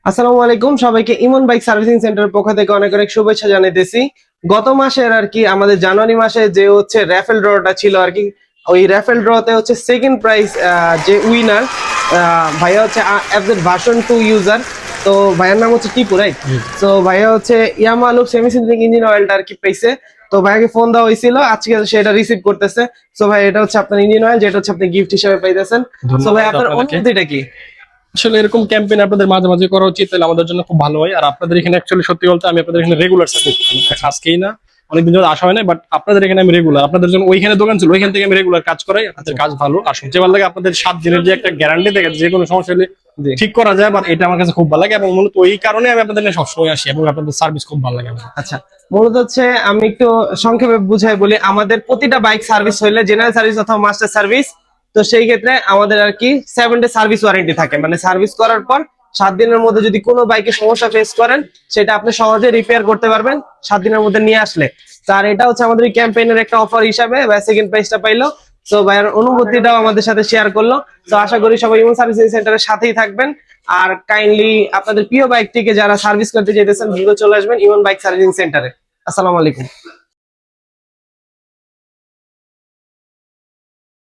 আসসালামু আলাইকুম, সবাইকে ইমন বাইক সার্ভিসিং সেন্টারের পক্ষ থেকে অনেক অনেক শুভেচ্ছা জানাইতেছি। গত মাসের আর কি আমাদের জানুয়ারি মাসে যে হচ্ছে র্যাফেল ড্রটা ছিল আর কি, ওই র্যাফেল ড্রতে হচ্ছে সেকেন্ড প্রাইজ যে উইনার ভাইয়া হচ্ছে অ্যাপজেট ভার্সন 2 ইউজার। তো ভাইয়ার নাম হচ্ছে টিপু, রাইট? তো ভাইয়া হচ্ছে Yamaha look semi synthetic engine অয়েলটা আর কি পাইছে। তো ভাইয়াকে ফোন দেওয়া হয়েছিল, আজকে সেটা রিসিভ করতেছে। সো ভাই, এটা হচ্ছে আপনার ইঞ্জিন অয়েল, যেটা হচ্ছে আপনি গিফট হিসেবে পাইতেছেন। সো ভাই, ধন্যবাদ আপনার আপনাদেরকে। অনুভূতিটা কি? আসলে এরকম ক্যাম্পেইন আপনাদের মাঝে মাঝে করা উচিত, তাহলে আমাদের জন্য খুব ভালো হয়। আর আপনাদের এখানে অ্যাকচুয়ালি সত্যি বলতে আমি আপনাদের এখানে রেগুলার সার্ভিস, আজকেই না অনেকদিন ধরে আসা হয় না, বাট আপনাদের এখানে আমি রেগুলার, আপনাদের জন্য ওইখানে দোকান ছিল ওইখান থেকে আমি রেগুলার কাজ করাই। আপনাদের কাজ ভালো, আর সবচেয়ে ভালো লাগে আপনাদের 7 দিনের যে একটা গ্যারান্টি দেখে যে কোনো সমস্যা হলে জি। ঠিক করা যায়, বাট এটা আমার কাছে খুব ভালো লাগে এবং মূলত ওই কারণে আমি আপনাদের এখানে সবসময় আসি এবং আপনাদের সার্ভিস খুব ভালো লাগে আমার। আচ্ছা, মূলত হচ্ছে আমি একটু সংক্ষেপে বুঝাই বলি। আমাদের প্রতিটা বাইক সার্ভিস হইলে জেনারেল সার্ভিস অথবা মাস্টার সার্ভিস, তো সেই ক্ষেত্রে আমাদের আর কি 7 ডে সার্ভিস ওয়ারেন্টি থাকে। মানে সার্ভিস করার পর 7 দিনের মধ্যে যদি কোনো বাইকে সমস্যা ফেস করেন, সেটা আপনি সহজে রিপেয়ার করতে পারবেন 7 দিনের মধ্যে নিয়ে আসলে। তার এটা হচ্ছে আমাদের এই ক্যাম্পেইনের একটা অফার হিসাবে সেকেন্ড প্রাইজটা পাইলো। তো ভাইয়ের অনুভূতিটাও আমাদের সাথে শেয়ার করলো। তো আশা করি সবাই ইমন সার্ভিসিং সেন্টারের সাথেই থাকবেন। আর কাইন্ডলি আপনাদের প্রিয় বাইকটিকে যারা সার্ভিস করতে চাইতেছেন, দ্রুত চলে আসবেন ইমন বাইক সার্ভিসিং সেন্টারে। আসসালামু আলাইকুম।